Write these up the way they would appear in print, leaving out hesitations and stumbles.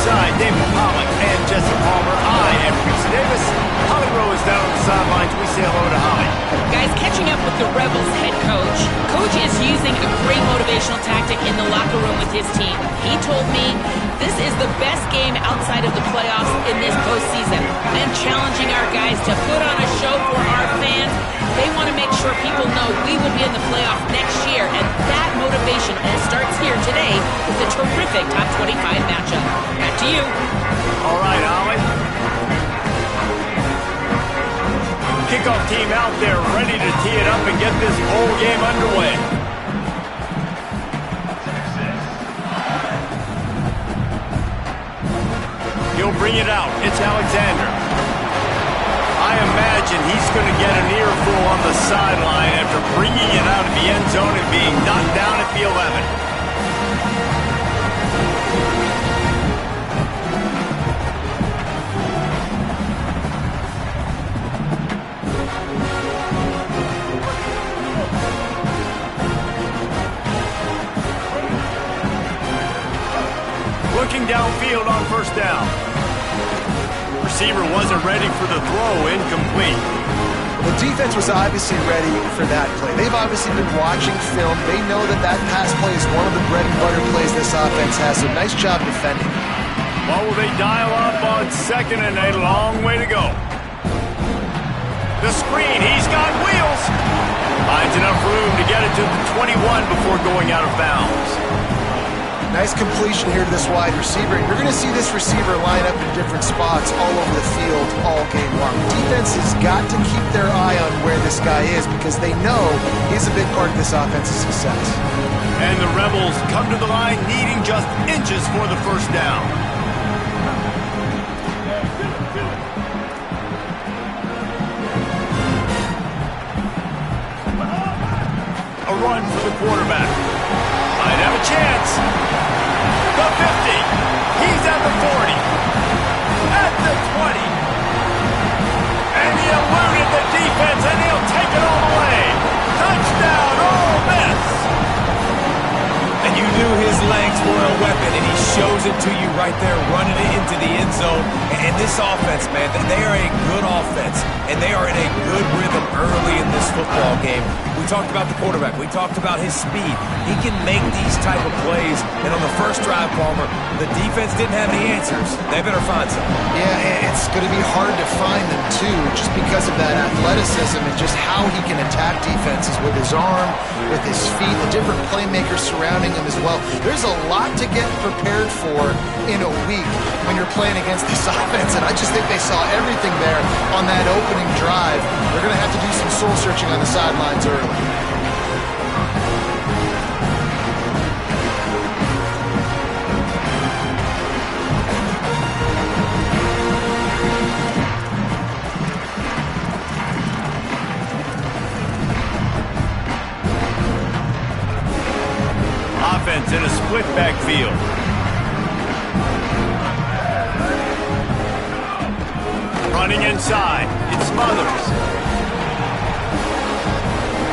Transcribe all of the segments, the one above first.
alongside David Pollock and Jesse Palmer, I am Reese Davis. Holly Rowe is down on the sidelines. We say hello to Holly. Guys, catching up with the Rebels head coach. Coach is using a great motivational tactic in the locker room with his team. He told me this is the best game outside of the playoffs in this postseason. I am challenging our guys to put on a show for our fans. They want to make sure people know we will be in the playoff next year, and that motivation all starts here today with a terrific top 25 matchup. Back to you. All right, Holly. Kickoff team out there ready to tee it up and get this bowl game underway. He'll bring it out. It's Alexander. I imagine he's going to get an earful on the sideline after bringing it out of the end zone and being knocked down at the 11. Looking downfield on first down. Receiver wasn't ready for the throw, incomplete. The defense was obviously ready for that play. They've obviously been watching film. They know that that pass play is one of the bread and butter plays this offense has, so nice job defending. Well, will they dial up on second and a long way to go? The screen, he's got wheels. Finds enough room to get it to the 21 before going out of bounds. Nice completion here to this wide receiver. You're going to see this receiver line up in different spots all over the field all game long. Defense has got to keep their eye on where this guy is because they know he's a big part of this offense's success. And the Rebels come to the line needing just inches for the first down. A run for the quarterback. Might have a chance. The 50. He's at the 40. At the 20. And he eluded the defense, and he'll take it all the way. Touchdown, Ole Miss. And you knew his legs were a weapon, and he shows it to you right there, running it into the end zone. And this offense, man, they are a good offense, and they are in a good rhythm early in this football game. We talked about the quarterback. We talked about his speed. He can make these type of plays. And on the first drive, Palmer, the defense didn't have any answers. They better find some. Yeah, it's going to be hard to find them, too, just because of that athleticism and just how he can attack defenses with his arm, with his feet, the different playmakers surrounding him as well. There's a lot to get prepared for in a week when you're playing against this offense, and I just think they saw everything there on that opening drive. They're going to have to do some soul-searching on the sidelines early. Offense in a split backfield. Running inside. It's Smothers.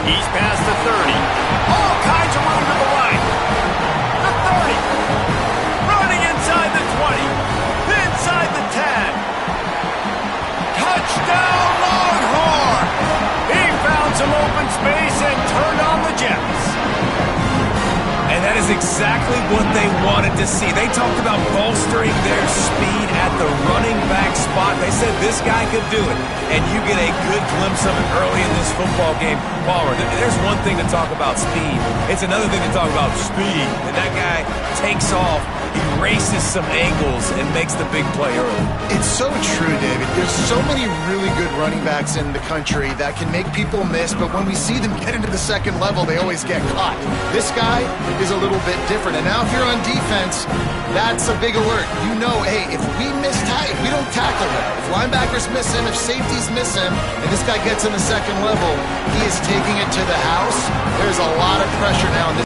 He's past the 30. All kinds of room to the right. The 30. Running inside the 20. Inside the 10. Touchdown, Longhorn! He found some open space and turned on the Jets. And that is exactly what they wanted to see. They talked about bolstering their speed at the running back spot. They said this guy could do it. And you get a good glimpse of it early in this football game. Palmer, there's one thing to talk about speed. It's another thing to talk about speed. And that guy takes off, erases some angles, and makes the big play early. It's so true, David. There's so many really good running backs in the country that can make people miss, but when we see them get into the second level, they always get caught. This guy is a little bit different. And now if you're on defense, that's a big alert. You know, hey, if we if we don't tackle him, if linebackers miss him, if safeties miss him, and this guy gets in the second level, he is taking it to the house. There's a lot of pressure now in this.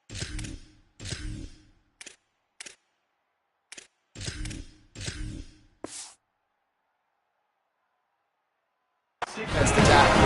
You That's the tackle.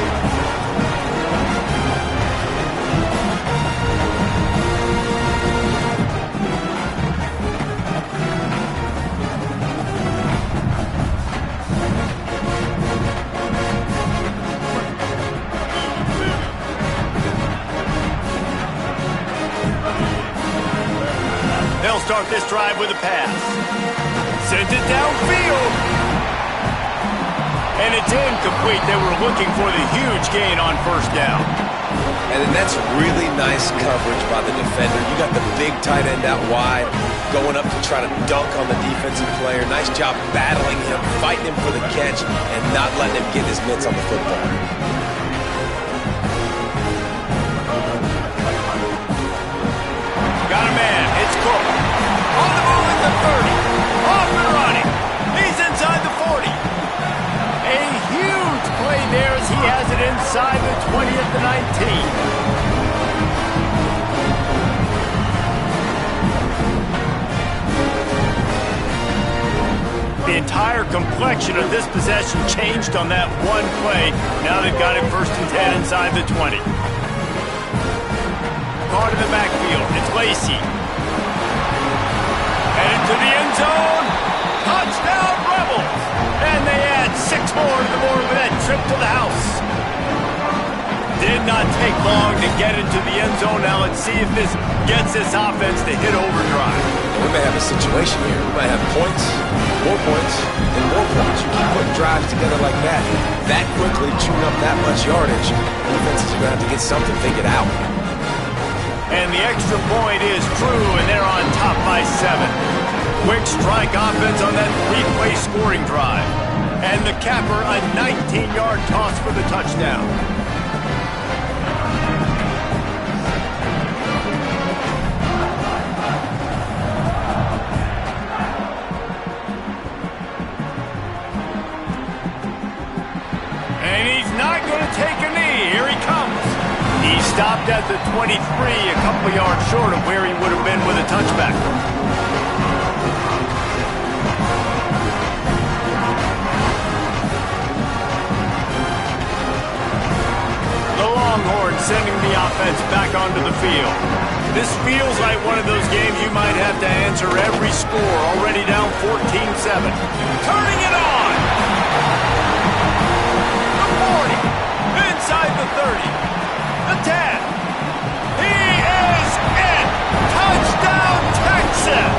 They'll start this drive with a pass. Sends it downfield. And it's incomplete. They were looking for the huge gain on first down. And then that's really nice coverage by the defender. You got the big tight end out wide, going up to try to dunk on the defensive player. Nice job battling him, fighting him for the catch, and not letting him get his mitts on the football. Got a man. It's Cook. On the move at the 30. Off and running. He's inside the 40. A huge play there as he has it inside the 20 at the 19. The entire complexion of this possession changed on that one play. Now they've got it 1st and 10 inside the 20. Caught in the backfield. It's Lacey. Headed to the end zone. Touchdown, Rebels. And they add 6 more to the board with that trip to the house. Did not take long to get into the end zone. Now let's see if this gets this offense to hit overdrive. We may have a situation here. We might have points, more points, and more points. You keep putting drives together like that quickly, chewing up that much yardage, defenses are going to have to get something figured out. And the extra point is true, and they're on top by 7. Quick strike offense on that 3-play scoring drive. And the capper, a 19-yard toss for the touchdown. And he's not going to take a knee. Here he comes. He stopped at the 23, a couple yards short of where he would have been with a touchback. The Longhorns sending the offense back onto the field. This feels like one of those games you might have to answer every score, already down 14-7. Turning it on! The 40, inside the 30. The 10. He is in. Touchdown, Texas.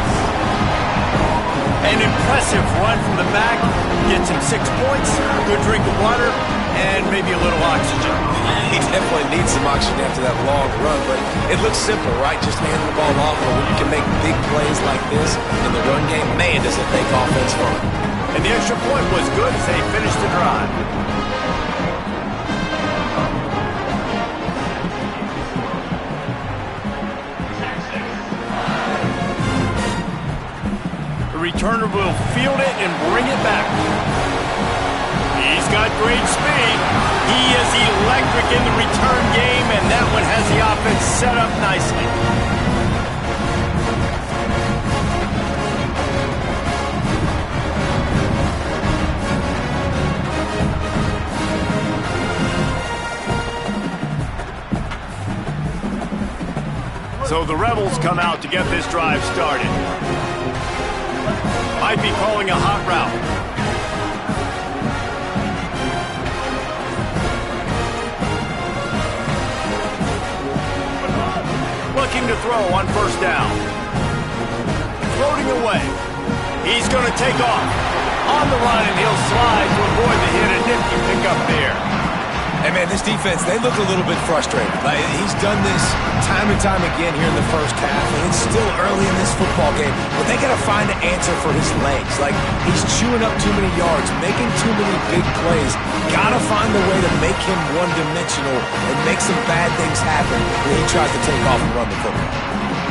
An impressive run from the back. Gets him 6 points, good drink of water, and maybe a little oxygen. He definitely needs some oxygen after that long run, but it looks simple, right? Just hand the ball off, but when you can make big plays like this in the run game, man, does it make offense fun. And the extra point was good as they finished the drive. Returner will field it and bring it back. He's got great speed. He is electric in the return game, and that one has the offense set up nicely. So the Rebels come out to get this drive started. Might be calling a hot route. Looking to throw on first down. Floating away. He's going to take off. On the run, and he'll slide to avoid the hit. A nifty pickup there. Hey, man, this defense, they look a little bit frustrated. Like, he's done this time and time again here in the first half, and it's still early in this football game, but they got to find an answer for his legs. Like, he's chewing up too many yards, making too many big plays. Got to find a way to make him one-dimensional and make some bad things happen when he tries to take off and run the football.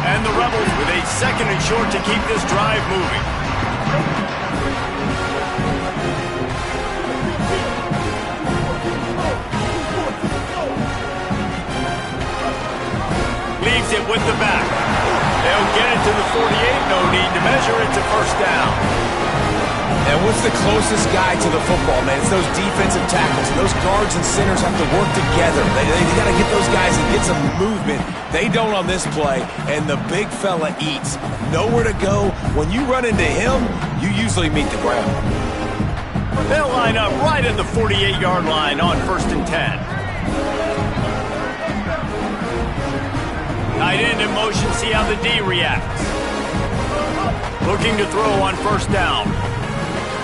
And the Rebels with a 2nd and short to keep this drive moving. Leaves it with the back. They'll get it to the 48. No need to measure it to first down. And what's the closest guy to the football, man? It's those defensive tackles. And those guards and centers have to work together. They got to get those guys and get some movement. They don't on this play, and the big fella eats. Nowhere to go. When you run into him, you usually meet the ground. They'll line up right at the 48-yard line on 1st and 10. Tight end in motion, see how the D reacts. Looking to throw on 1st down.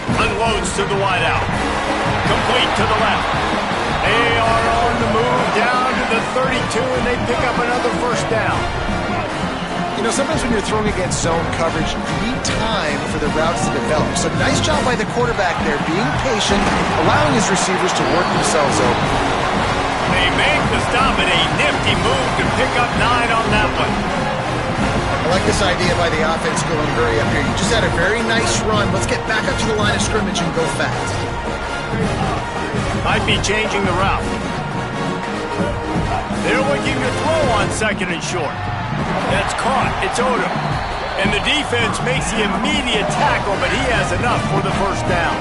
Unloads to the wideout. Complete to the left. They are on the move down to the 32, and they pick up another 1st down. You know, sometimes when you're throwing against zone coverage, you need time for the routes to develop. So nice job by the quarterback there, being patient, allowing his receivers to work themselves open. They make the stop, and a nifty move to pick up 9 on that one. I like this idea by the offense going very up here. You just had a very nice run. Let's get back up to the line of scrimmage and go fast. Might be changing the route. They're looking to throw on 2nd and short. That's caught. It's Odom. And the defense makes the immediate tackle, but he has enough for the 1st down.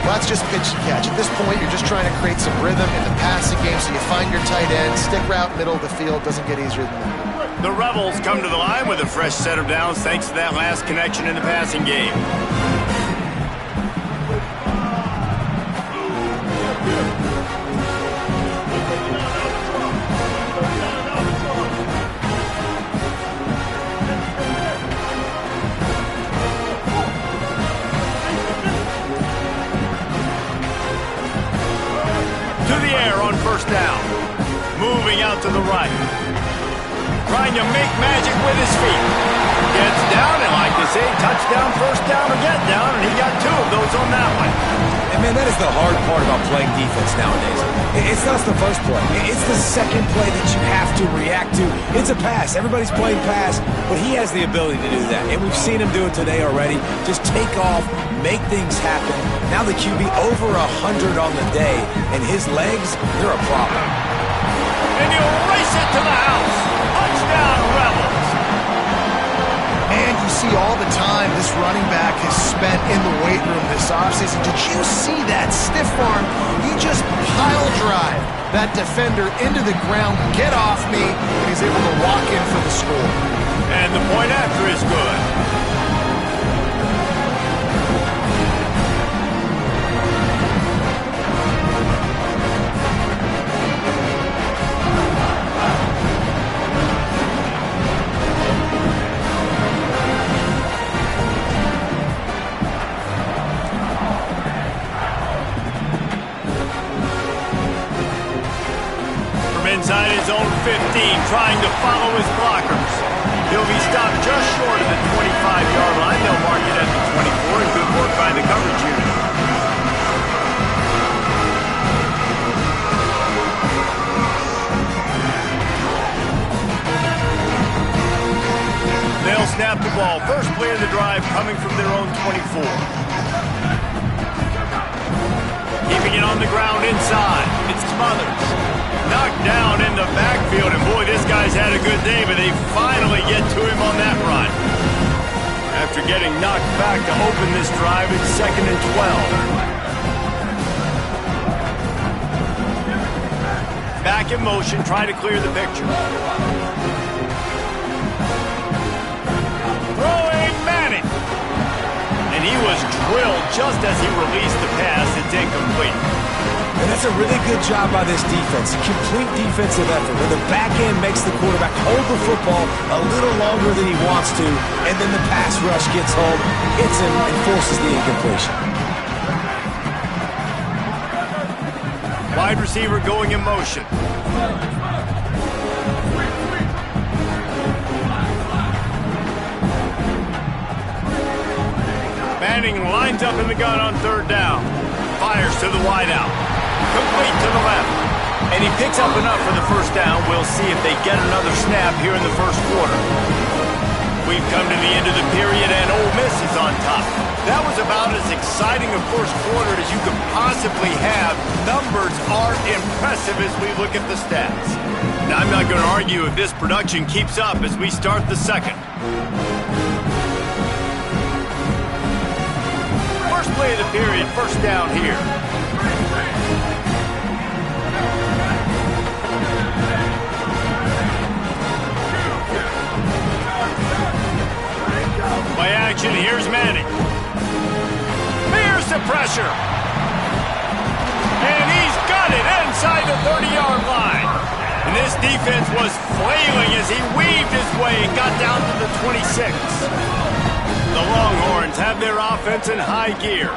Well, that's just pitch and catch. At this point, you're just trying to create some rhythm in the passing game, so you find your tight end, stick route, middle of the field. Doesn't get easier than that. The Rebels come to the line with a fresh set of downs thanks to that last connection in the passing game. To the air on 1st down. Moving out to the right. Trying to make magic with his feet. Gets down, and like they say, touchdown, 1st down, or get down, and he got 2 of those on that one. And man, that is the hard part about playing defense nowadays. It's not the first play. It's the second play that you have to react to. It's a pass. Everybody's playing pass, but he has the ability to do that. And we've seen him do it today already. Just take off, make things happen. Now the QB over 100 on the day, and his legs, they're a problem. And he'll race it to the house. Touchdown, Rebels. And you see all the time this running back has spent in the weight room this offseason. Did you see that stiff arm? He just pile drive that defender into the ground, get off me, and he's able to walk in for the score. And the point after is good. Inside his own 15, trying to follow his blockers. He'll be stopped just short of the 25-yard line. They'll mark it at the 24, and good work by the coverage unit. They'll snap the ball. First play of the drive coming from their own 24. Keeping it on the ground inside. It's Smothers. Knocked down in the backfield, and boy, this guy's had a good day, but they finally get to him on that run. After getting knocked back to open this drive, it's 2nd and 12. Back in motion, trying to clear the picture. Throwing Manning. And he was drilled just as he released the pass. It's incomplete. And that's a really good job by this defense. Complete defensive effort. When the back end makes the quarterback hold the football a little longer than he wants to, and then the pass rush gets home, hits him, and forces the incompletion. Wide receiver going in motion. Manning lines up in the gun on 3rd down. Fires to the wideout. Complete to the left. And he picks up enough for the 1st down. We'll see if they get another snap here in the 1st quarter. We've come to the end of the period, and Ole Miss is on top. That was about as exciting a 1st quarter as you could possibly have. Numbers are impressive as we look at the stats. Now, I'm not going to argue if this production keeps up as we start the 2nd. play of the period, first down here. By action, here's Manning. Here's the pressure. And he's got it inside the 30-yard line. And this defense was flailing as he weaved his way and got down to the 26. The Longhorns have their offense in high gear.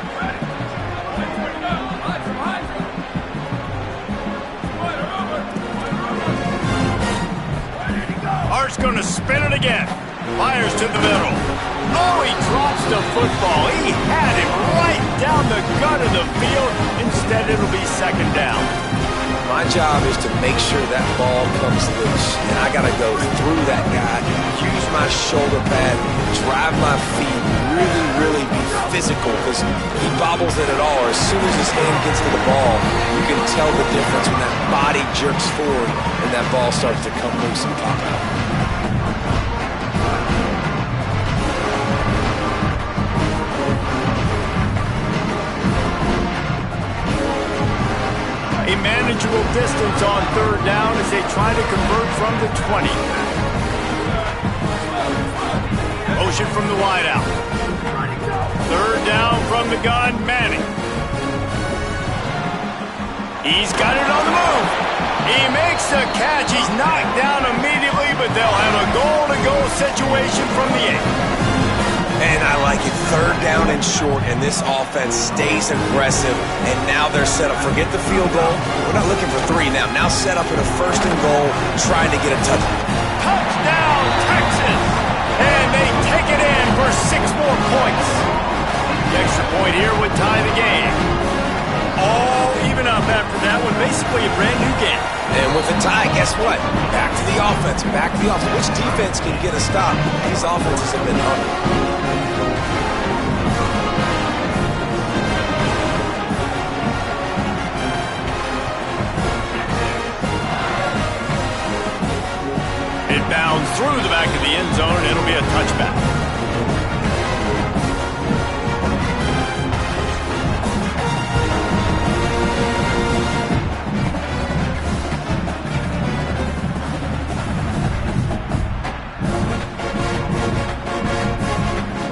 Art's going to spin it again. Fires to the middle. Oh, he drops the football. He had him right down the gut of the field. Instead, it'll be second down. My job is to make sure that ball comes loose, and I got to go through that guy, use my shoulder pad, drive my feet, really be physical, because he bobbles it at all. As soon as his hand gets to the ball, you can tell the difference when that body jerks forward and that ball starts to come loose and pop out. A manageable distance on third down as they try to convert from the 20. Motion from the wideout. Third down from the gun, Manning. He's got it on the move. He makes the catch. He's knocked down immediately, but they'll have a goal-to-goal situation from the 8. And I like it. Third down and short, and this offense stays aggressive. And now they're set up. Forget the field goal. We're not looking for 3 now. Now set up at a first and goal, trying to get a touchdown. Touchdown, Texas! And they take it in for 6 more points. The extra point here would tie the game. All even up after that one. Basically a brand new game. And with a tie, guess what? Back to the offense. Back to the offense. Which defense can get a stop? These offenses have been hungry. It bounds through the back of the end zone. It'll be a touchback.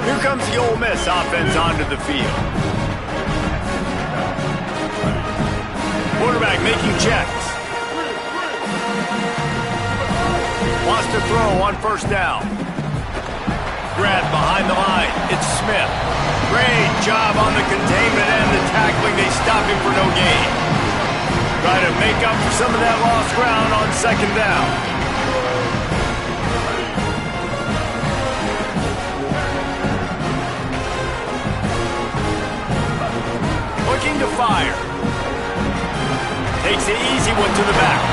Here comes the Ole Miss offense onto the field. Quarterback making checks. Wants to throw on first down. Grab behind the line. It's Smith. Great job on the containment and the tackling. They stop him for no gain. Try to make up for some of that lost ground on second down. Looking to fire. Takes the easy one to the back.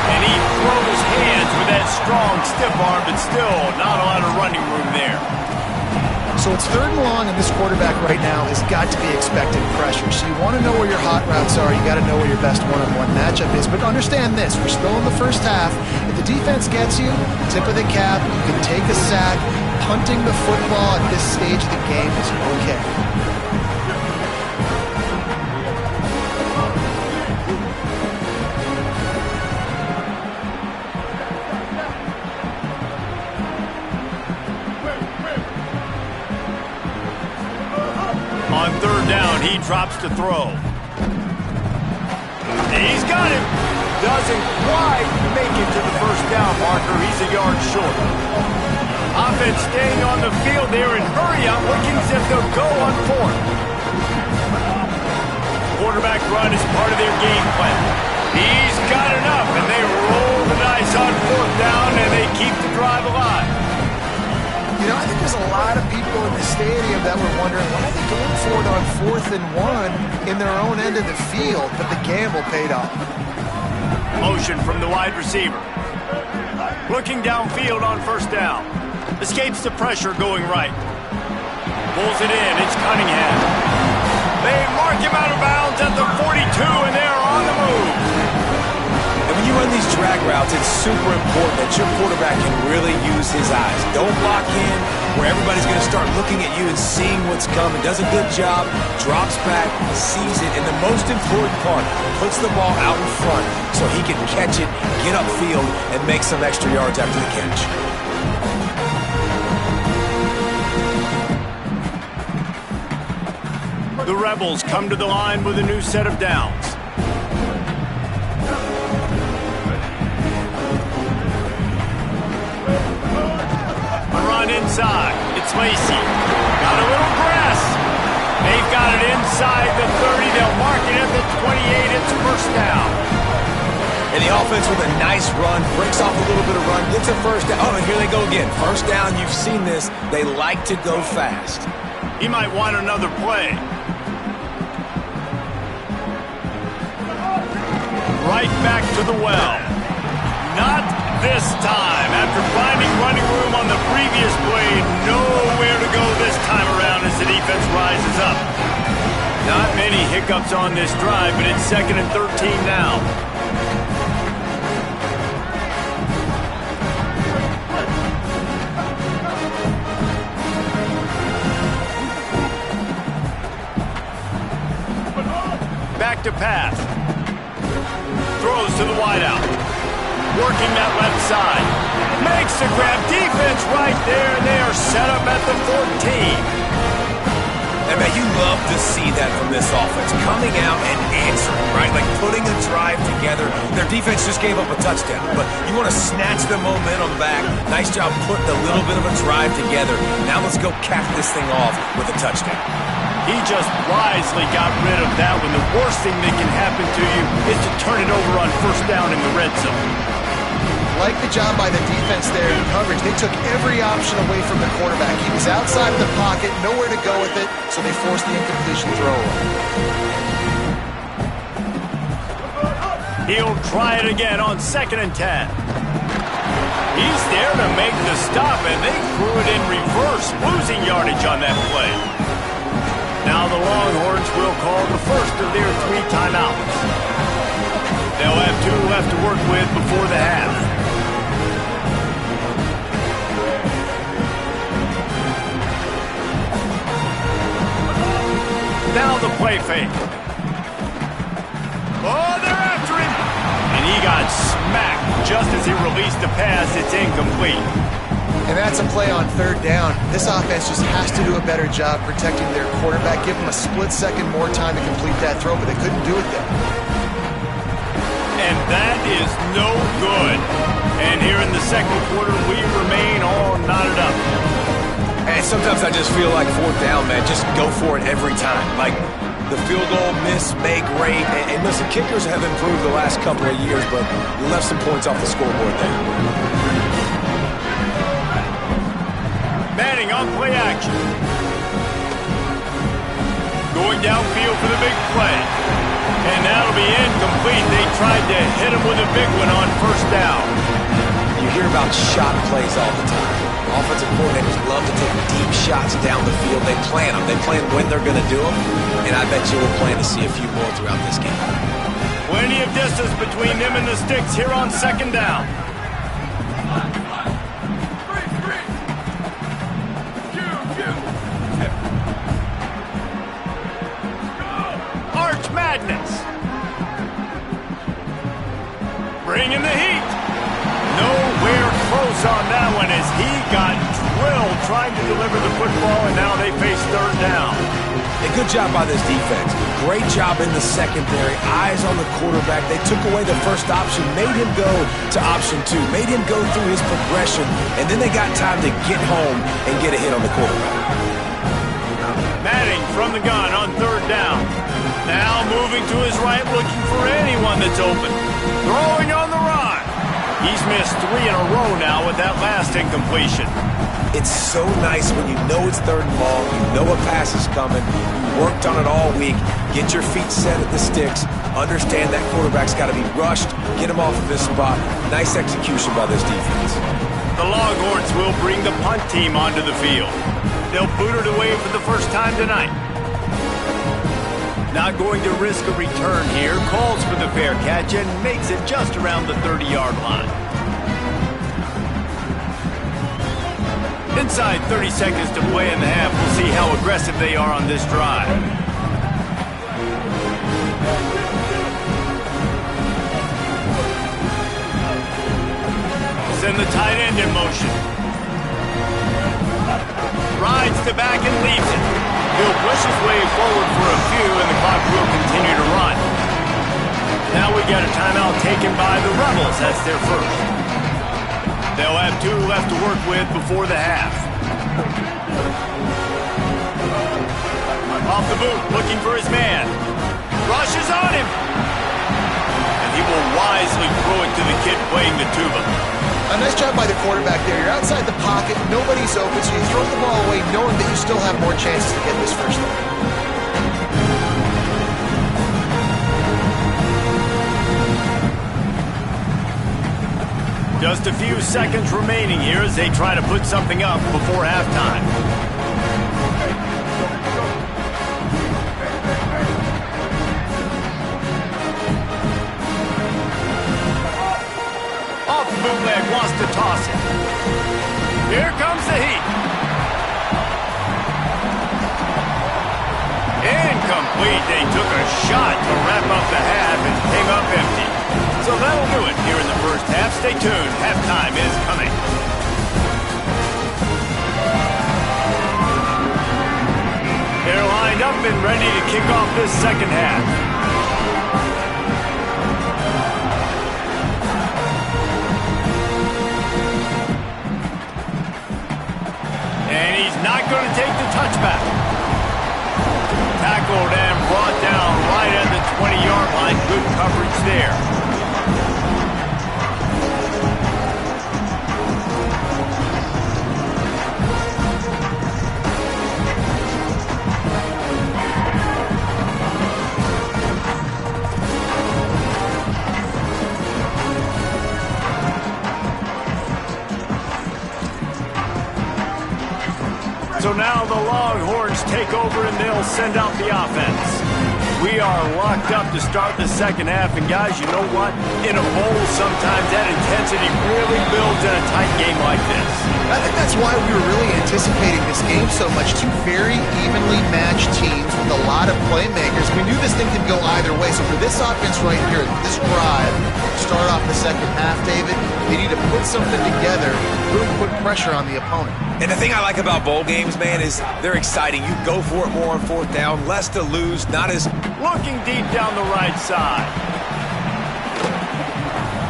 And he throws hands with that strong, stiff arm, but still not a lot of running room there. So it's third and long, and this quarterback right now has got to be expecting pressure. So you want to know where your hot routes are. You got to know where your best one-on-one matchup is. But understand this, we're still in the first half. If the defense gets you, tip of the cap, you can take a sack. Punting the football at this stage of the game is okay. On third down, he drops to throw. He's got him. Doesn't quite make it to the first down marker. He's a yard short. Offense staying on the field there in hurry up, looking as if they'll go on fourth. Quarterback run is part of their game plan. He's got enough, and they roll the dice on fourth down, and they keep the drive alive. You know, I think there's a lot of people in the stadium that were wondering why are they going for it on 4th and 1 in their own end of the field, but the gamble paid off. Motion from the wide receiver. Looking downfield on first down. Escapes the pressure going right. Pulls it in. It's Cunningham. They mark him out of bounds at the 42, and they're on the move. And when you run these drag routes, it's super important that your quarterback can really use his eyes. Don't lock in, where everybody's going to start looking at you and seeing what's coming. Does a good job, drops back, sees it, and the most important part, puts the ball out in front so he can catch it, get upfield, and make some extra yards after the catch. The Rebels come to the line with a new set of downs. A run inside. It's Lacey. Got a little press. They've got it inside the 30. They'll mark it at the 28. It's first down. And the offense with a nice run, breaks off a little bit of run, gets a first down. Oh, and here they go again. First down, you've seen this. They like to go fast. He might want another play. Right back to the well. Not this time. After finding running room on the previous play, nowhere to go this time around as the defense rises up. Not many hiccups on this drive, but it's 2nd and 13 now. Back to pass. Throws to the wideout. Working that left side. Makes the grab. Defense right there. They are set up at the 14. And man, you love to see that from this offense. Coming out and answering, right? Like putting a drive together. Their defense just gave up a touchdown, but you want to snatch the momentum back. Nice job putting a little bit of a drive together. Now let's go cap this thing off with a touchdown. He just wisely got rid of that when the worst thing that can happen to you is to turn it over on first down in the red zone. Like the job by the defense there in coverage. They took every option away from the quarterback. He was outside of the pocket, nowhere to go with it, so they forced the incompletion throw. He'll try it again on 2nd and 10. He's there to make the stop, and they threw it in reverse, losing yardage on that play. Now the Longhorns will call the first of their 3 timeouts. They'll have 2 left to work with before the half. Now the play fake. Oh, they're after him! And he got smacked just as he released the pass. It's incomplete. And that's a play on 3rd down. This offense just has to do a better job protecting their quarterback. Give them a split second more time to complete that throw, but they couldn't do it there. And that is no good. And here in the 2nd quarter, we remain all knotted up. And sometimes I just feel like 4th down, man, just go for it every time. Like the field goal, miss, make, rate. And listen, kickers have improved the last couple of years, but you left some points off the scoreboard there. Manning on play action. Going downfield for the big play. And that'll be incomplete. They tried to hit him with a big one on first down. You hear about shot plays all the time. Offensive coordinators love to take deep shots down the field. They plan them. They plan when they're going to do them. And I bet you we'll plan to see a few more throughout this game. Plenty of distance between them and the sticks here on 2nd down. Arch Madness. Bringing the heat. Nowhere close on that one as he got drilled trying to deliver the football, and now they face 3rd down. A good job by this defense. Great job in the secondary. Eyes on the quarterback. They took away the first option, made him go to option 2, made him go through his progression, and then they got time to get home and get a hit on the quarterback. Manning from the gun on 3rd down. Now moving to his right, looking for anyone that's open. Throwing on the run. He's missed 3 in a row now with that last incompletion. It's so nice when you know it's 3rd and long, you know a pass is coming, you worked on it all week, get your feet set at the sticks, understand that quarterback's got to be rushed, get him off of this spot. Nice execution by this defense. The Longhorns will bring the punt team onto the field. They'll boot it away for the first time tonight. Not going to risk a return here, calls for the fair catch and makes it just around the 30-yard line. Inside 30 seconds to play in the half. We'll see how aggressive they are on this drive. Send the tight end in motion. Rides to back and leaves it. He'll push his way forward for a few, and the clock will continue to run. Now we got a timeout taken by the Rebels. That's their first. They'll have 2 left to work with before the half. Off the boot, looking for his man. Rushes on him. And he will wisely throw it to the kid playing the tuba. A nice job by the quarterback there. You're outside the pocket, nobody's open, so you throw the ball away knowing that you still have more chances to get this first down. Just a few seconds remaining here as they try to put something up before halftime. Off the bootleg, wants to toss it. Here comes the heat. Incomplete. They took a shot to wrap up the half and came up empty. So that'll do it here in the first half. Stay tuned. Halftime is coming. They're lined up and ready to kick off this second half. And he's not going to take the touchback. Tackled and brought down right at the 20-yard line. Good coverage there. So now the Longhorns take over and they'll send out the offense. We are locked up to start the second half, and guys, you know what? In a bowl, sometimes that intensity really builds in a tight game like this. I think that's why we were really anticipating this game so much. 2 very evenly matched teams with a lot of playmakers. We knew this thing could go either way, so for this offense right here, this drive, start off the second half, David, they need to put something together, really put pressure on the opponent. And the thing I like about bowl games, man, is they're exciting. You go for it more on 4th down, less to lose, not as... Looking deep down the right side.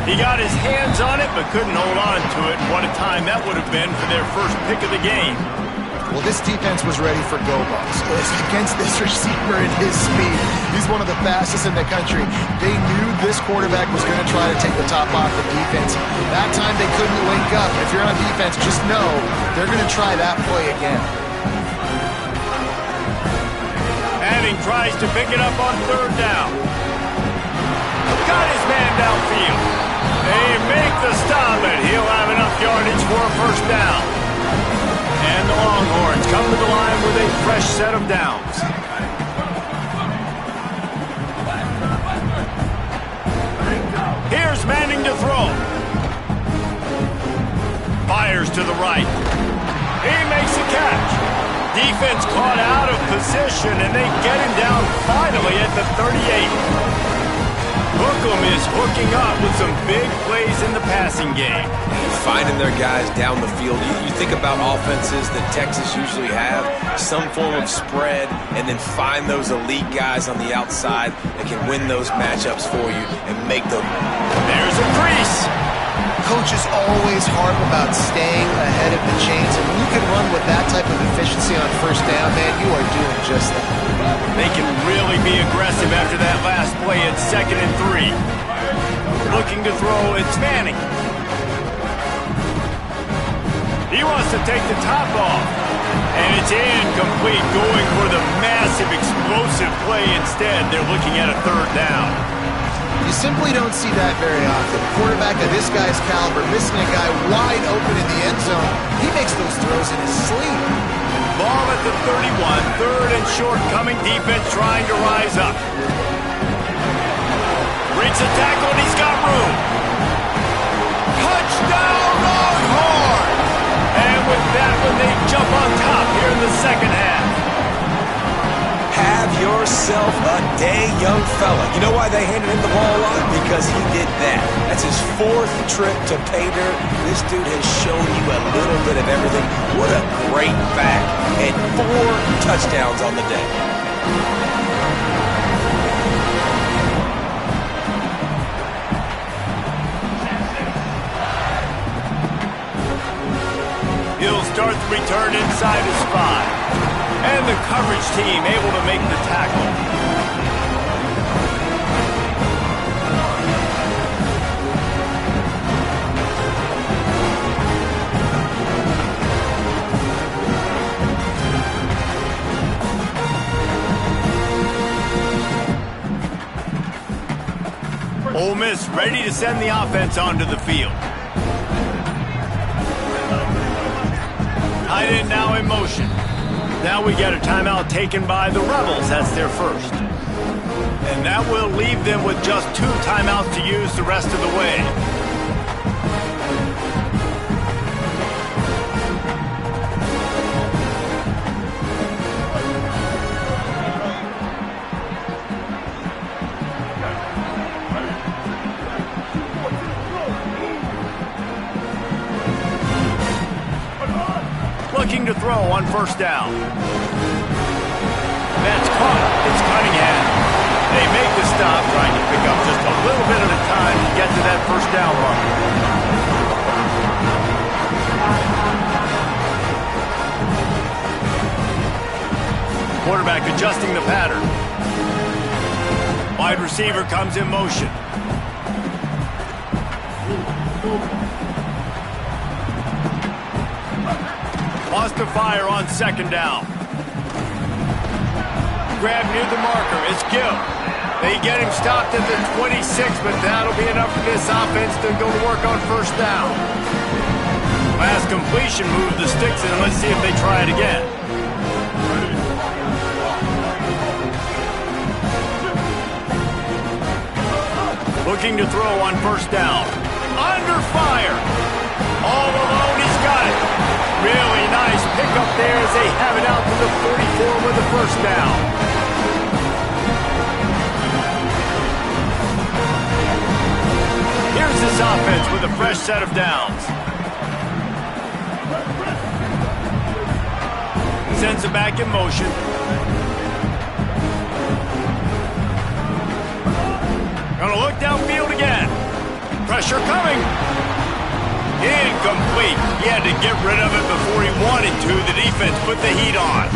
He got his hands on it, but couldn't hold on to it. What a time that would have been for their first pick of the game. Well, this defense was ready for go-balls. Against this receiver and his speed. He's one of the fastest in the country. They knew this quarterback was going to try to take the top off the defense. That time they couldn't link up. If you're on defense, just know they're going to try that play again. Manning tries to pick it up on 3rd down. Got his man downfield. They make the stop, and he'll have enough yardage for a first down. And the Longhorns come to the line with a fresh set of downs. Here's Manning to throw. Fires to the right. He makes a catch. Defense caught out of position, and they get him down finally at the 38. Hookem is hooking up with some big plays in the passing game. Finding their guys down the field. You think about offenses that Texas usually have, some form of spread, and then find those elite guys on the outside that can win those matchups for you and make them. There's a crease. Coaches always harp about staying ahead of the chains, and when you can run with that type of efficiency on 1st down, man, you are doing just that. They can really be aggressive after that last play at 2nd and 3. Looking to throw, it's Manning. He wants to take the top off, and it's incomplete, going for the massive explosive play instead. They're looking at a 3rd down. You simply don't see that very often. A quarterback of this guy's caliber, missing a guy wide open in the end zone, he makes those throws in his sleep. Ball at the 31, 3rd and short, coming defense trying to rise up. Breaks a tackle, and he's got room. Touchdown, Longhorns! And with that one, that. That's his 4th trip to pay dirt. This dude has shown you a little bit of everything. What a great back. And 4 touchdowns on the day. He'll start the return inside his 5. And the coverage team able to make the tackle. Ole Miss ready to send the offense onto the field. Tight end now in motion. Now we get a timeout taken by the Rebels. That's their first. And that will leave them with just 2 timeouts to use the rest of the way. Looking to throw on first down. That's caught. It's Cunningham. They make the stop, trying to pick up just a little bit at a time to get to that first down run. Quarterback adjusting the pattern. Wide receiver comes in motion. Lost to fire on second down. Grab near the marker. It's Gill. They get him stopped at the 26, but that'll be enough for this offense to go to work on first down. Last completion moved the sticks in. Let's see if they try it again. Looking to throw on first down. Under fire. All alone, he's got it. Really nice pickup there as they have it out to the 44 with the first down. Here's this offense with a fresh set of downs. Sends it back in motion. Gonna look downfield again. Pressure coming. Incomplete. He had to get rid of it before he wanted to. The defense put the heat on.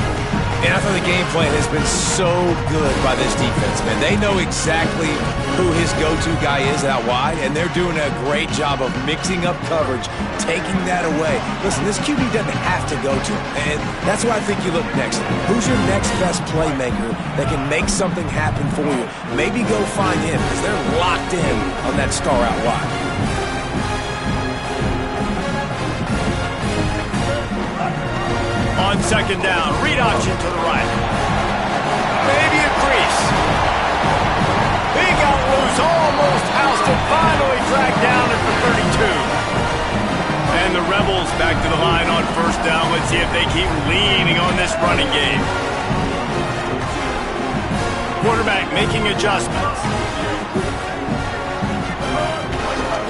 And I thought the game plan has been so good by this defense, man. They know exactly who his go-to guy is out wide, and they're doing a great job of mixing up coverage, taking that away. Listen, this QB doesn't have to go to, and that's why I think you look next. Who's your next best playmaker that can make something happen for you? Maybe go find him, because they're locked in on that star out wide. On second down, read option to the right. Maybe a crease. He got loose, almost housed it, finally dragged down at the 32. And the Rebels back to the line on first down. Let's see if they keep leaning on this running game. Quarterback making adjustments.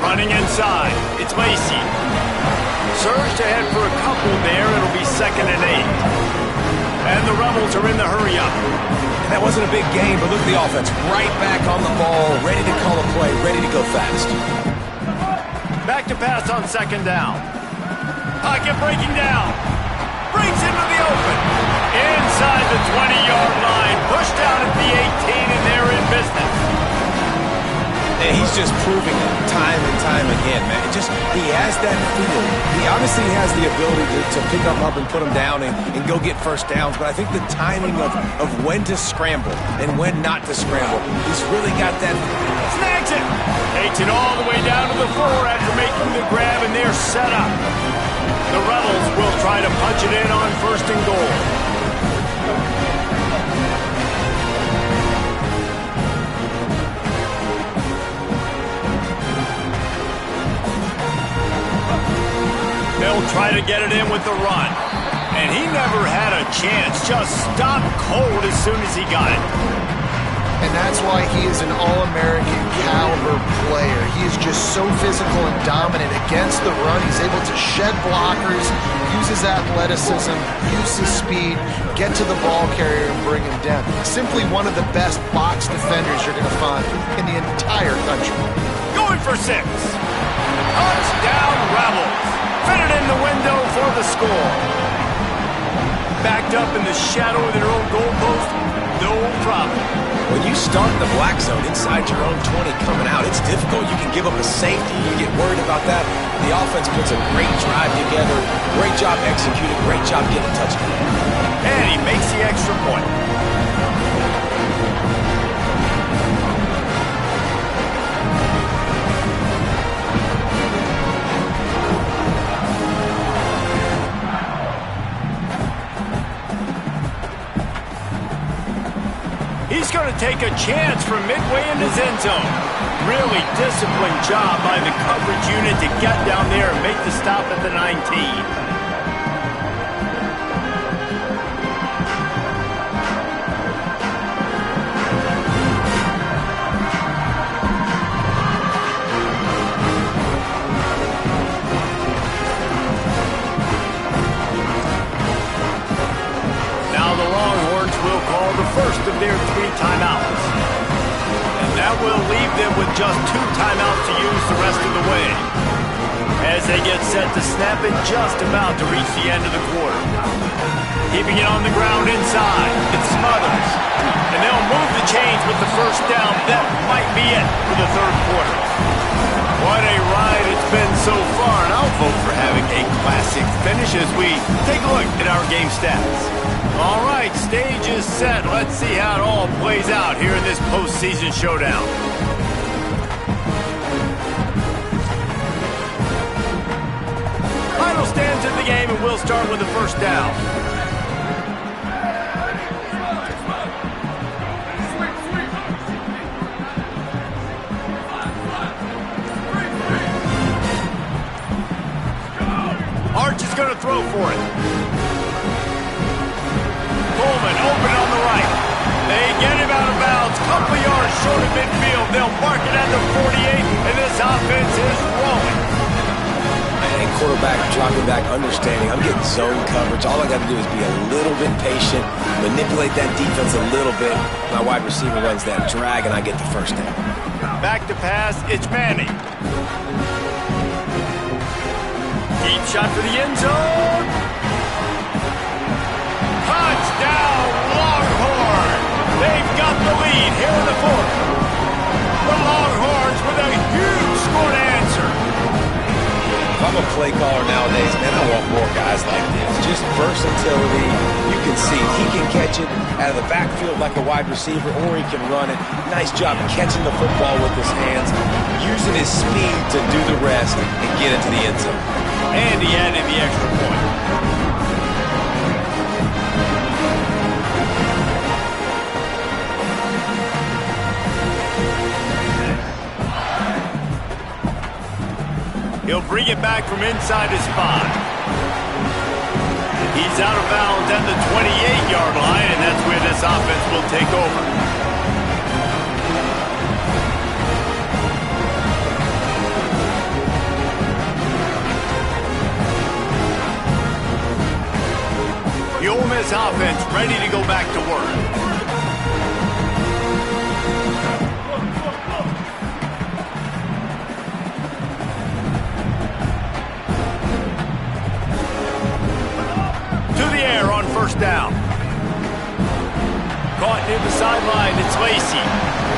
Running inside, it's Macy. Surged ahead for a couple there. It'll be 2nd and 8. And the Rebels are in the hurry-up. And that wasn't a big game, but look at the offense. Right back on the ball, ready to call a play, ready to go fast. Back to pass on second down. Pocket breaking down. Breaks into the open. Inside the 20-yard line. Pushed out at the 18, and they're in business. And he's just proving it time and time again, man. He has that feel. He obviously has the ability to pick them up and put them down and go get first downs, but I think the timing of when to scramble and when not to scramble, he's really got that. Snags it. Takes it all the way down to the 4 after making the grab, and they're set up. The Rebels will try to punch it in on first and goal. They'll try to get it in with the run. And he never had a chance. Just stopped cold as soon as he got it. And that's why he is an All-American caliber player. he is just so physical and dominant against the run. He's able to shed blockers, use his athleticism, use his speed, get to the ball carrier and bring him down. Simply one of the best box defenders you're going to find in the entire country. Going for 6. Touchdown Rebels. Fitted in the window for the score. Backed up in the shadow of their own goalpost, no problem. When you start in the black zone inside your own 20 coming out, it's difficult. You can give up a safety. You get worried about that. The offense puts a great drive together. Great job executing. Great job getting a touchdown. And he makes the extra point. He's going to take a chance from midway in his end zone. Really disciplined job by the coverage unit to get down there and make the stop at the 19. First of their 3 timeouts. And that will leave them with just 2 timeouts to use the rest of the way. As they get set to snap it just about to reach the end of the quarter. Keeping it on the ground inside. It smothers. And they'll move the chains with the first down. That might be it for the third quarter. What a ride it's been so far, and I'll vote for having a classic finish as we take a look at our game stats. All right, stage is set. Let's see how it all plays out here in this postseason showdown. Final stands in the game, and we'll start with the first down. Arch is going to throw for it. Coleman open on the right. They get him out of bounds. Couple yards short of midfield. They'll mark it at the 48, and this offense is rolling. And quarterback dropping back, understanding. I'm getting zone coverage. All I got to do is be a little bit patient, manipulate that defense a little bit. My wide receiver runs that drag, and I get the first down. Back to pass. It's Manning. Deep shot for the end zone. Touchdown, Longhorn. They've got the lead here in the fourth. The Longhorns with a huge score to answer. If I'm a play caller nowadays, man, I want more guys like this. Just versatility. You can see he can catch it out of the backfield like a wide receiver, or he can run it. Nice job catching the football with his hands, using his speed to do the rest and get into the end zone. And he added the extra point. He'll bring it back from inside his spot. He's out of bounds at the 28-yard line, and that's where this offense will take over. The Ole Miss offense ready to go back to work. To the air on first down. Caught near the sideline, it's Lacy.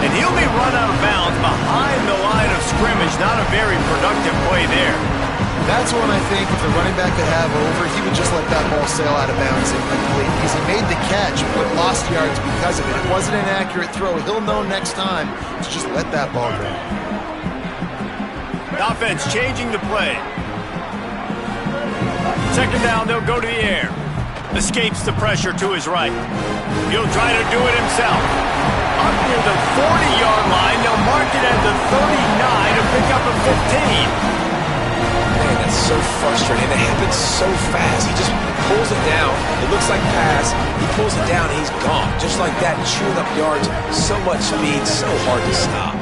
And he'll be run out of bounds behind the line of scrimmage. Not a very productive play there. That's one I think if the running back could have over, he would just let that ball sail out of bounds incomplete because he made the catch but lost yards because of it. It wasn't an accurate throw. He'll know next time to just let that ball go. The offense changing the play. Second down, they'll go to the air. Escapes the pressure to his right. He'll try to do it himself. Up near the 40-yard line, they'll mark it at the 39 to pick up a 15. Man, that's so frustrating. It happens so fast. He just pulls it down. It looks like pass. He pulls it down, and he's gone. Just like that, chewing up yards. So much speed, so hard to stop.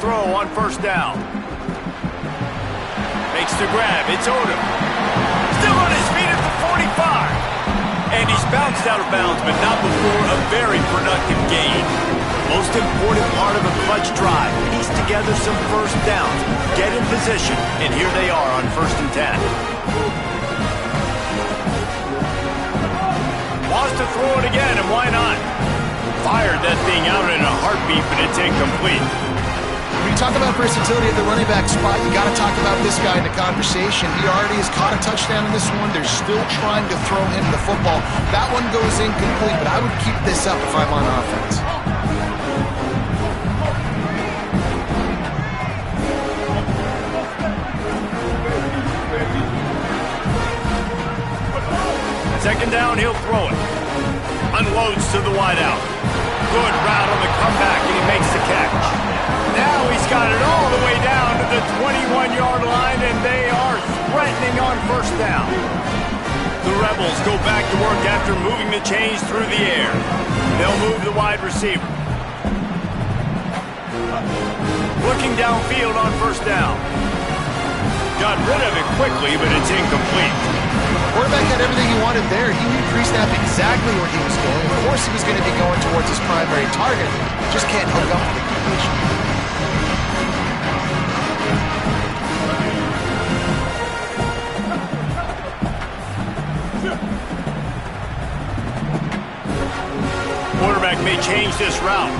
throw on first down. Makes the grab. It's Odom. Still on his feet at the 45. And he's bounced out of bounds, but not before a very productive gain. Most important part of a clutch drive. Piece together some first downs. Get in position. And here they are on 1st and 10. Wants to throw it again, and why not? Fired that thing out in a heartbeat, but it's incomplete. When you talk about versatility at the running back spot, you got to talk about this guy in the conversation. He already has caught a touchdown in this one. They're still trying to throw him the football. That one goes incomplete, but I would keep this up if I'm on offense. Second down, he'll throw it. Unloads to the wideout. Good route on the comeback, and he makes the catch. Now he's got it all the way down to the 21-yard line, and they are threatening on first down. The Rebels go back to work after moving the chains through the air. They'll move the wide receiver. Looking downfield on first down. Got rid of it quickly, but it's incomplete. Quarterback had everything he wanted there. He knew pre-snap exactly where he was going. Of course he was going to be going towards his primary target. Just can't hook up with the completion. Quarterback may change this route.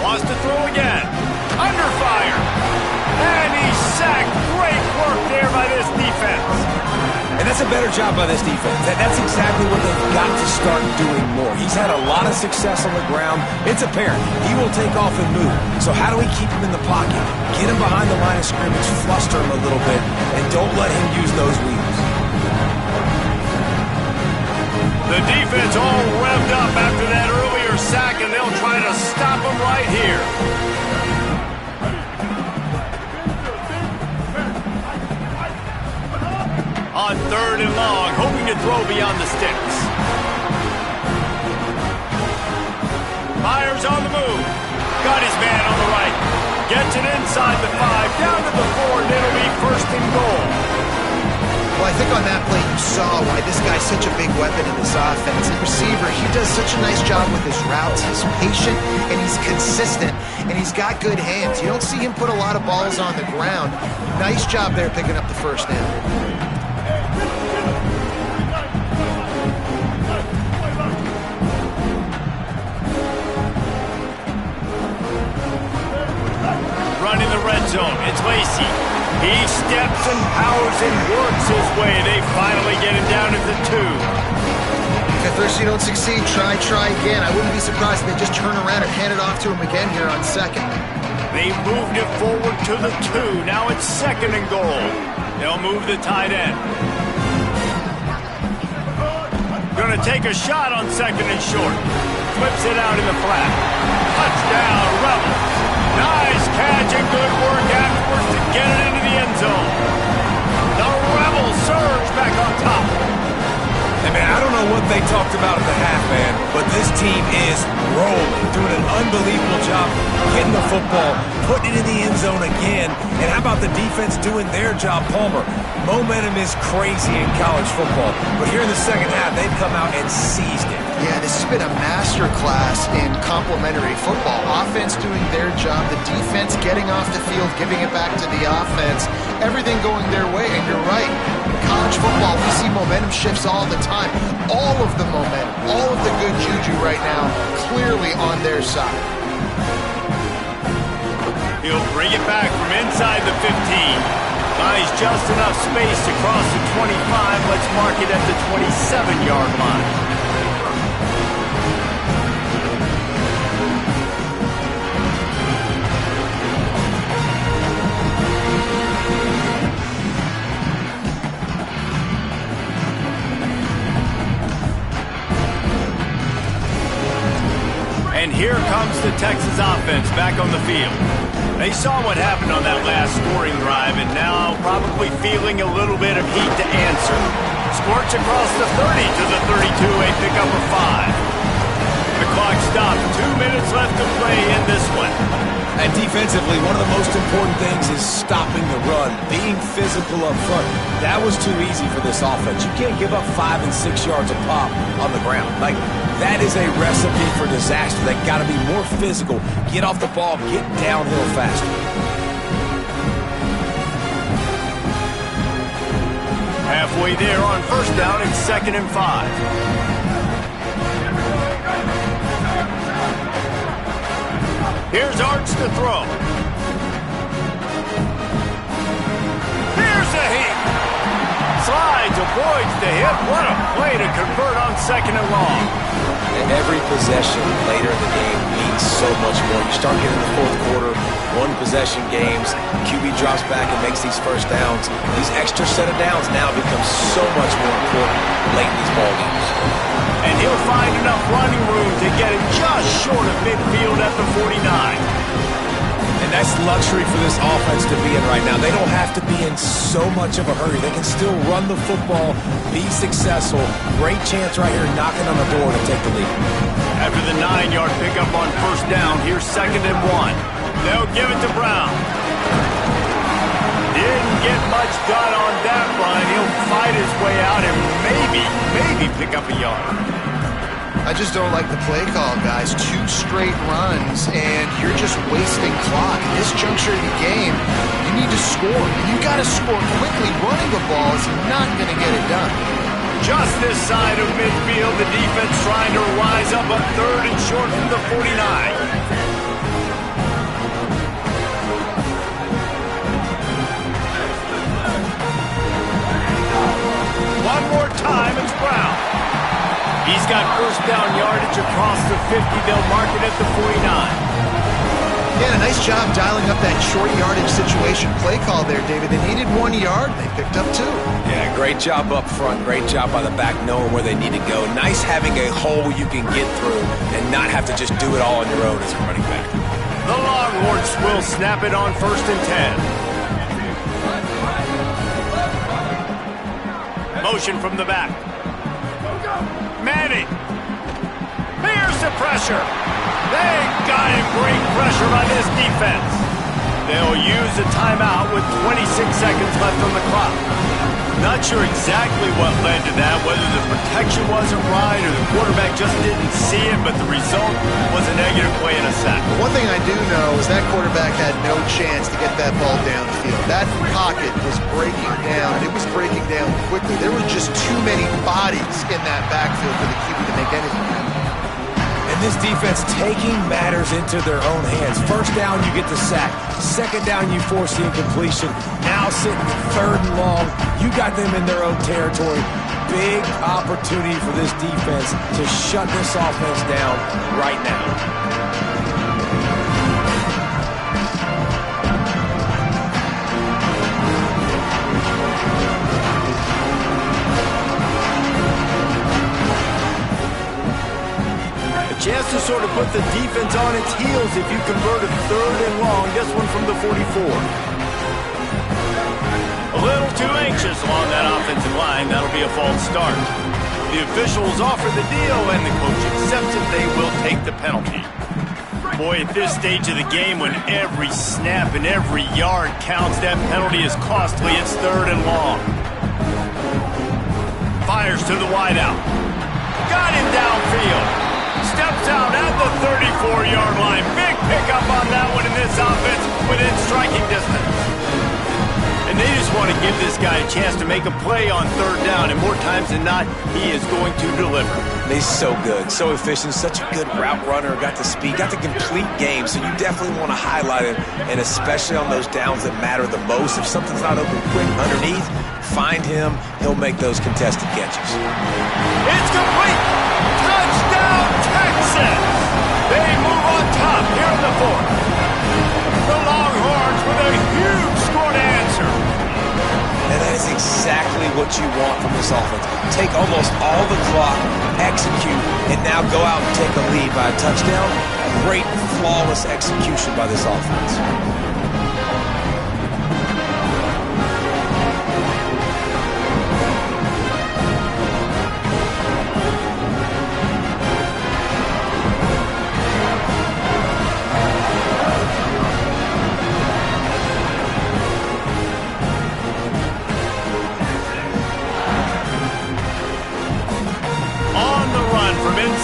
Wants to throw again. Under fire. And he's sacked. Great work there by this defense. And that's a better job by this defense. That's exactly what they've got to start doing more. He's had a lot of success on the ground. It's apparent. He will take off and move. So how do we keep him in the pocket? Get him behind the line of scrimmage, fluster him a little bit, and don't let him use those wheels. The defense all revved up after that earlier sack, and they'll try to stop him right here. On 3rd and long, hoping to throw beyond the sticks. Myers on the move. Got his man on the right. Gets it inside the 5, down to the 4, and it'll be 1st and goal. Well, I think on that play you saw why this guy's such a big weapon in this offense. The receiver, he does such a nice job with his routes. He's patient, and he's consistent, and he's got good hands. You don't see him put a lot of balls on the ground. Nice job there picking up the first down. Running the red zone, it's Lacey. He steps and powers and works his way. They finally get him down at the 2. If at first you don't succeed, try again. I wouldn't be surprised if they just turn around and hand it off to him again here on 2nd. They moved it forward to the 2. Now it's 2nd and goal. They'll move the tight end. Gonna take a shot on 2nd and short. Flips it out in the flat. Touchdown, Rebels. Nice catch and good work afterwards to get it into the end zone. The Rebels surge back on top. And man, I don't know what they talked about at the half, man, but this team is rolling, doing an unbelievable job getting the football, putting it in the end zone again. And how about the defense doing their job, Palmer? Momentum is crazy in college football, but here in the second half, they've come out and seized it. Yeah, this has been a master class in complementary football. Offense doing their job, the defense getting off the field, giving it back to the offense, everything going their way. And you're right, in college football, we see momentum shifts all the time. All of the momentum, all of the good juju right now, clearly on their side. He'll bring it back from inside the 15. Buys just enough space to cross the 25. Let's mark it at the 27-yard line. And here comes the Texas offense back on the field. They saw what happened on that last scoring drive, and now probably feeling a little bit of heat to answer. Squirts across the 30 to the 32, a pickup of 5. The clock stopped. 2 minutes left to play in this one. And defensively, one of the most important things is stopping the run, being physical up front. That was too easy for this offense. You can't give up 5 and 6 yards a pop on the ground. Like, that is a recipe for disaster. They got to be more physical, get off the ball, get downhill faster. Halfway there on first down and 2nd and 5. Here's Arts to throw. Here's a hit. Slides, avoids the hit. What a play to convert on 2nd and long. Every possession later in the game means so much more. You start getting the fourth quarter, one possession games, QB drops back and makes these first downs. These extra set of downs now become so much more important late in these ball games. And he'll find enough running room to get it just short of midfield at the 49. And that's luxury for this offense to be in right now. They don't have to be in so much of a hurry. They can still run the football, be successful. Great chance right here knocking on the door to take the lead. After the 9-yard pickup on first down, here's 2nd and 1. They'll give it to Brown. Didn't get much done on that run. He'll fight his way out and maybe pick up a yard. I just don't like the play call, guys. 2 straight runs, and you're just wasting clock. At this juncture of the game, you need to score. And you got to score quickly. Running the ball is not going to get it done. Just this side of midfield, the defense trying to rise up a 3rd and short from the 49. One more time, it's Brown. He's got first down yardage across the 50. They'll mark it at the 49. Yeah, nice job dialing up that short yardage situation play call there, David. They needed 1 yard. They picked up 2. Yeah, great job up front. Great job by the back knowing where they need to go. Nice having a hole you can get through and not have to just do it all on your own as a running back. The Longhorns will snap it on 1st and 10. Motion from the back. Manning. Here's the pressure. They got him. Great pressure by this defense. They'll use a timeout with 26 seconds left on the clock. Not sure exactly what led to that, whether the protection wasn't right or the quarterback just didn't see it, but the result was a negative play and a sack. One thing I do know is that quarterback had no chance to get that ball downfield. That pocket was breaking down. It was breaking down quickly. There were just too many bodies in that backfield for the QB to make anything happen. And this defense taking matters into their own hands. First down, you get the sack. Second down, you force the incompletion. Now sitting 3rd and long, you got them in their own territory. Big opportunity for this defense to shut this offense down right now. Chance to sort of put the defense on its heels if you convert a 3rd and long. This one from the 44. A little too anxious along that offensive line. That'll be a false start. The officials offer the deal, and the coach accepts it. They will take the penalty. Boy, at this stage of the game, when every snap and every yard counts, that penalty is costly. It's 3rd and long. Fires to the wideout. Got him downfield. Steps out at the 34-yard line. Big pickup on that one in this offense within striking distance. And they just want to give this guy a chance to make a play on 3rd down, and more times than not, he is going to deliver. He's so good, so efficient, such a good route runner, got the speed, got the complete game, so you definitely want to highlight him, and especially on those downs that matter the most. If something's not open quick underneath, find him, he'll make those contested catches. It's complete! Touchdown, Texas! They move on top here in the 4th. The Longhorns with a huge score to answer. And that is exactly what you want from this offense. Take almost all the clock, execute, and now go out and take a lead by a touchdown. Great, flawless execution by this offense.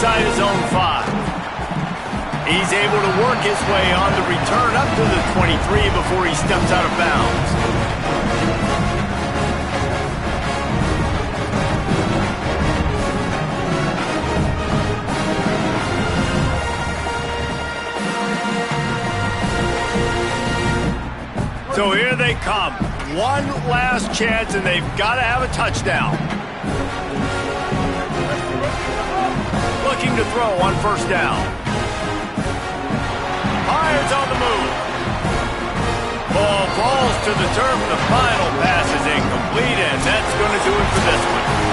inside his own 5. He's able to work his way on the return up to the 23 before he steps out of bounds. So here they come. One last chance, and they've got to have a touchdown. Looking to throw on first down. Hires on the move. Ball falls to the turf. The final pass is incomplete, and that's going to do it for this one.